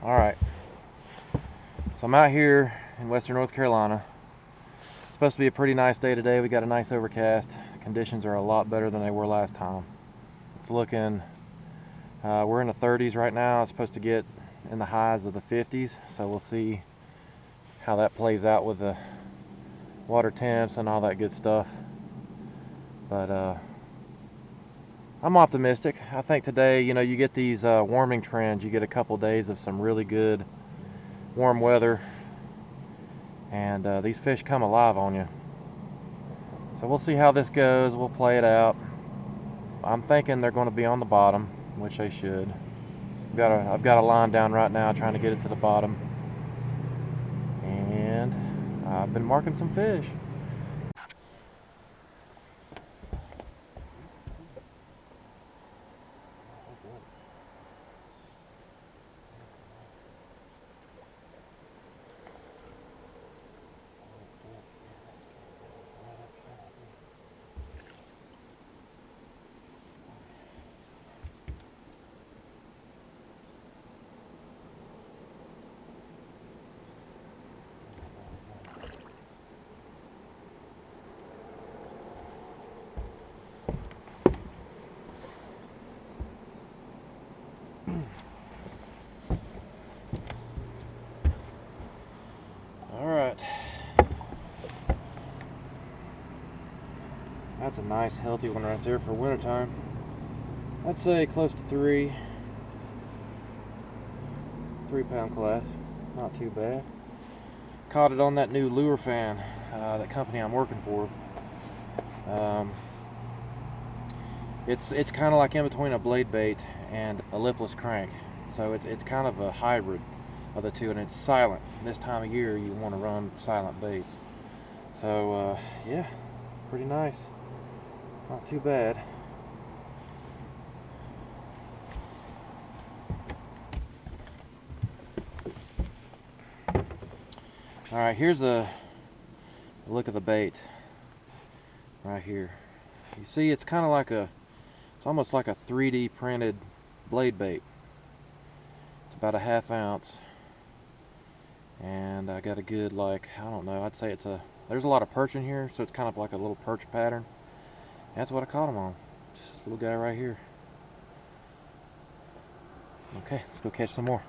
Alright, so I'm out here in western North Carolina. It's supposed to be a pretty nice day today. We got a nice overcast. Conditions are a lot better than they were last time. It's looking, we're in the 30s right now. It's supposed to get in the highs of the 50s, so we'll see how that plays out with the water temps and all that good stuff. But I'm optimistic. I think today, you get these warming trends. You get a couple days of some really good warm weather, and these fish come alive on you. So we'll see how this goes. We'll play it out. I'm thinking they're going to be on the bottom, which they should. I've got a line down right now trying to get it to the bottom, and I've been marking some fish. Alright. That's a nice healthy one right there for wintertime. I'd say close to 3 pound class. Not too bad. Caught it on that new lure fan, that company I'm working for. It's kind of like in between a blade bait and a lipless crank, so it's kind of a hybrid of the two, and it's silent. This time of year you want to run silent baits. So yeah, pretty nice. Not too bad. Alright, here's a look at the bait right here. You see, it's kind of like it's almost like a 3D printed blade bait. It's about a 1/2 ounce, and I got a good, like, I don't know, I'd say there's a lot of perch in here, so it's kind of like a little perch pattern. That's what I caught him on. Just this little guy right here. Okay, let's go catch some more.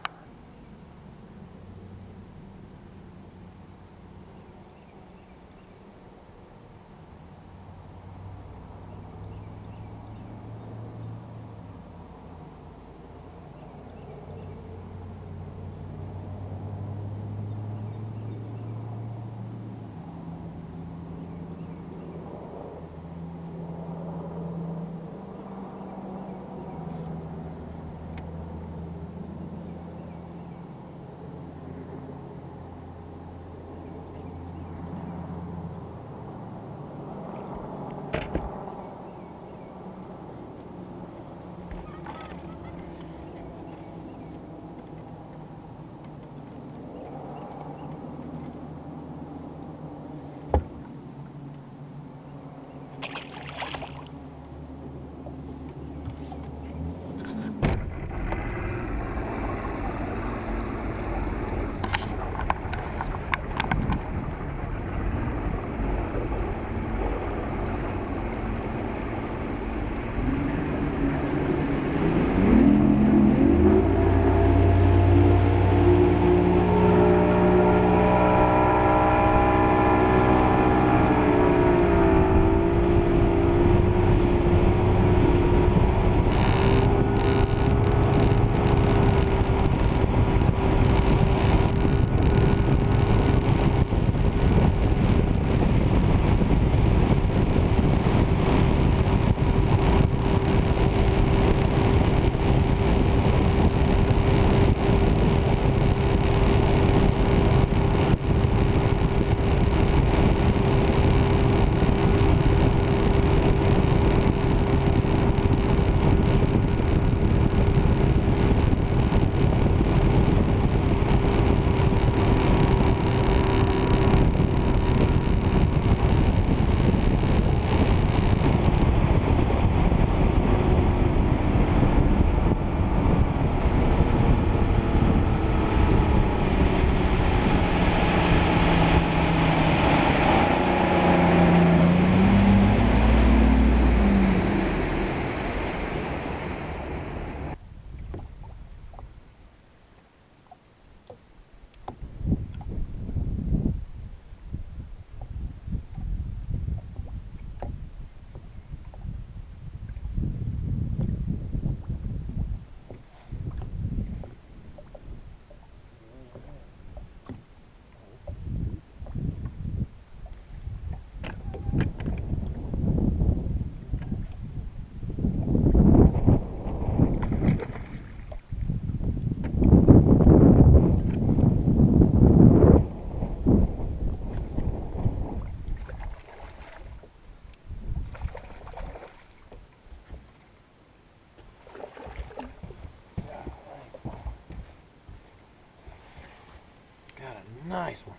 Nice one.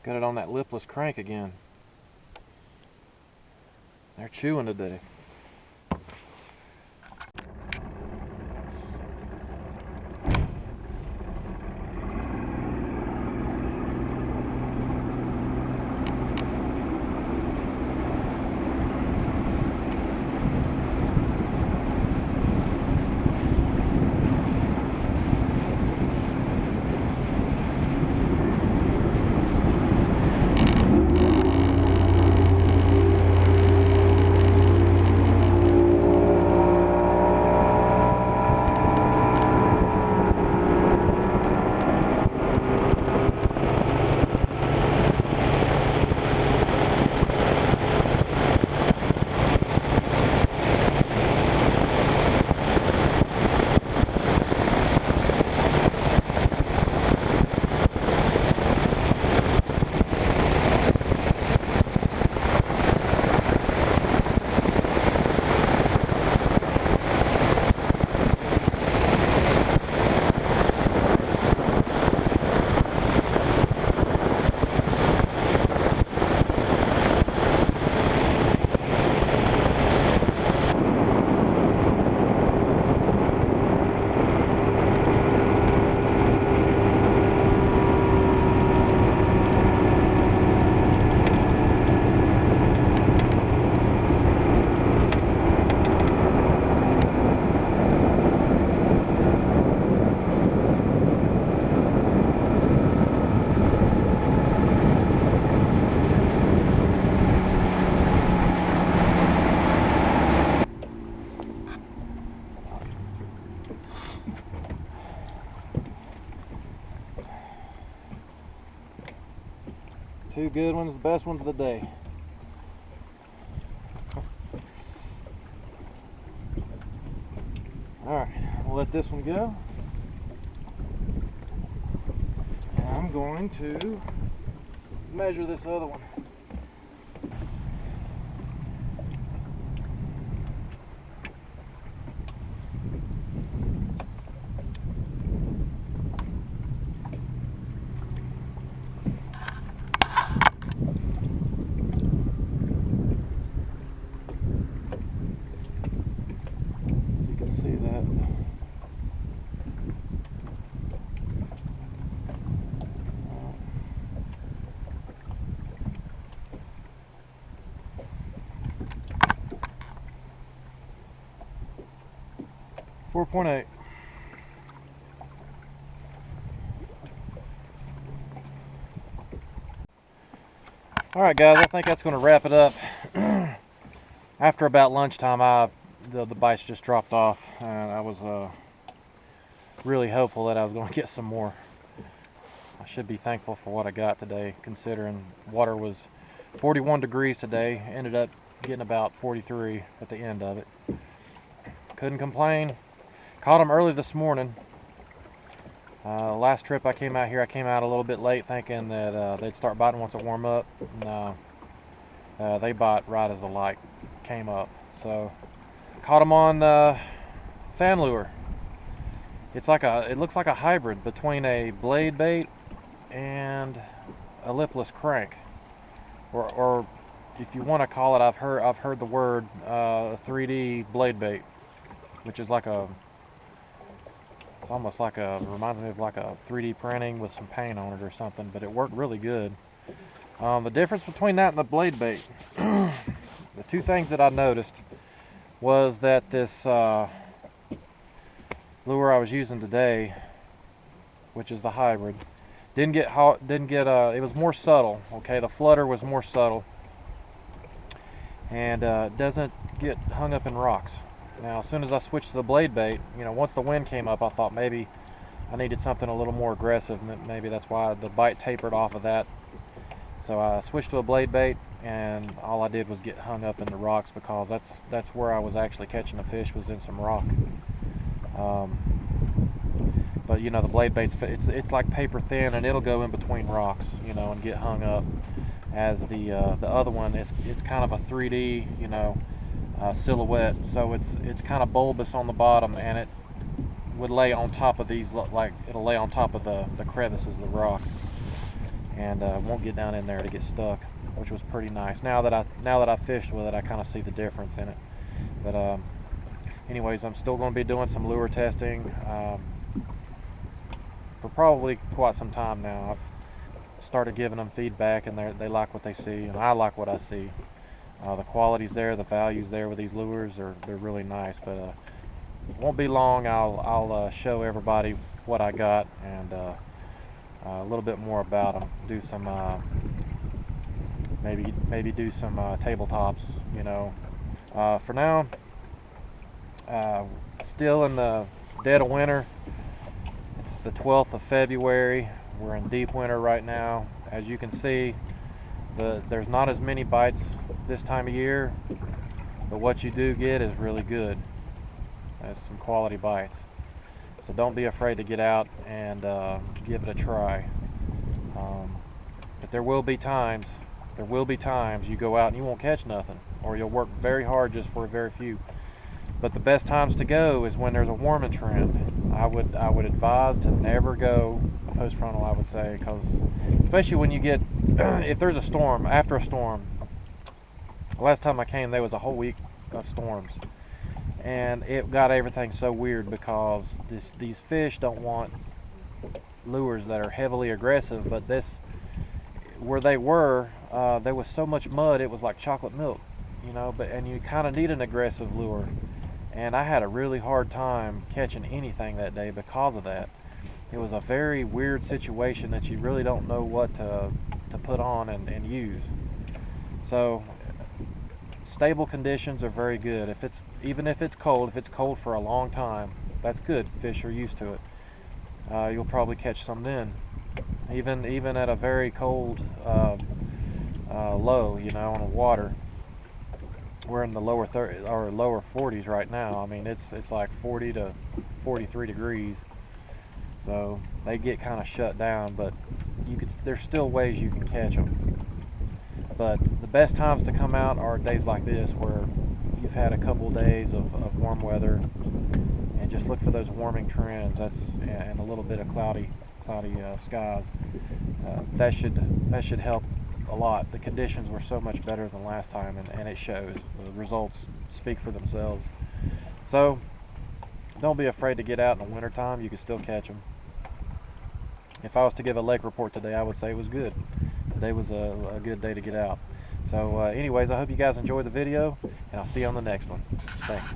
Got it on that lipless crank again. They're chewing today. Two good ones, the best ones of the day. Alright, we'll let this one go. And I'm going to measure this other one. See that. .8. All right, guys, I think that's going to wrap it up. After about lunchtime, the bites just dropped off, and I was really hopeful that I was going to get some more. I should be thankful for what I got today, considering water was 41 degrees today. Ended up getting about 43 at the end of it. Couldn't complain. Caught them early this morning. Last trip I came out here, I came out a little bit late thinking that they'd start biting once it warm up. No, they bite right as the light came up. So caught them on fan lure. It looks like a hybrid between a blade bait and a lipless crank, or if you want to call it, I've heard the word 3D blade bait, which is like it's almost like reminds me of like a 3D printing with some paint on it or something, but it worked really good. The difference between that and the blade bait, the two things that I noticed was that this lure I was using today, which is the hybrid, it was more subtle. Okay, the flutter was more subtle, and doesn't get hung up in rocks. Now, as soon as I switched to the blade bait, once the wind came up, I thought maybe I needed something a little more aggressive. Maybe that's why the bite tapered off of that. So I switched to a blade bait, and all I did was get hung up in the rocks, because that's where I was actually catching the fish, was in some rock. But you know, the blade bait's it's like paper thin, and it'll go in between rocks, you know, and get hung up. As the other one, it's kind of a 3D, you know, silhouette. So it's kind of bulbous on the bottom, and it would lay on top of these, like it'll lay on top of the crevices, the rocks, and won't get down in there to get stuck, which was pretty nice. Now that I fished with it, I kind of see the difference in it. But anyways, I'm still going to be doing some lure testing for probably quite some time now. I've started giving them feedback, and they like what they see, and I like what I see. The quality's there, the value's there with these lures. They're really nice. But it won't be long. I'll show everybody what I got, and a little bit more about them. Do some maybe do some tabletops, you know. For now, still in the dead of winter. It's the 12th of February. We're in deep winter right now. As you can see, there's not as many bites this time of year, but what you do get is really good. That's some quality bites. So don't be afraid to get out and give it a try. But there will be times you go out and you won't catch nothing, or you'll work very hard just for a very few. But the best times to go is when there's a warming trend. I would advise to never go post frontal, I would say, because especially when you get if there's a storm, after a storm. Last time I came, there was a whole week of storms, and it got everything so weird, because these fish don't want lures that are heavily aggressive. But this, where they were, there was so much mud, it was like chocolate milk, you know. And you kind of need an aggressive lure, and I had a really hard time catching anything that day because of that. It was a very weird situation that you really don't know what to put on and use. So stable conditions are very good. Even if it's cold for a long time, that's good. Fish are used to it. You'll probably catch some then. Even at a very cold low, you know, on the water. We're in the lower 30s or lower 40s right now. I mean, it's like 40 to 43 degrees. So they get kind of shut down, but there's still ways you can catch them. But the best times to come out are days like this, where you've had a couple days of warm weather, and just look for those warming trends. And a little bit of cloudy skies. That should help a lot. The conditions were so much better than last time, and it shows. The results speak for themselves. So don't be afraid to get out in the wintertime. You can still catch them. If I was to give a lake report today, I would say it was good. Today was a good day to get out. So anyways, I hope you guys enjoyed the video, and I'll see you on the next one. Thanks.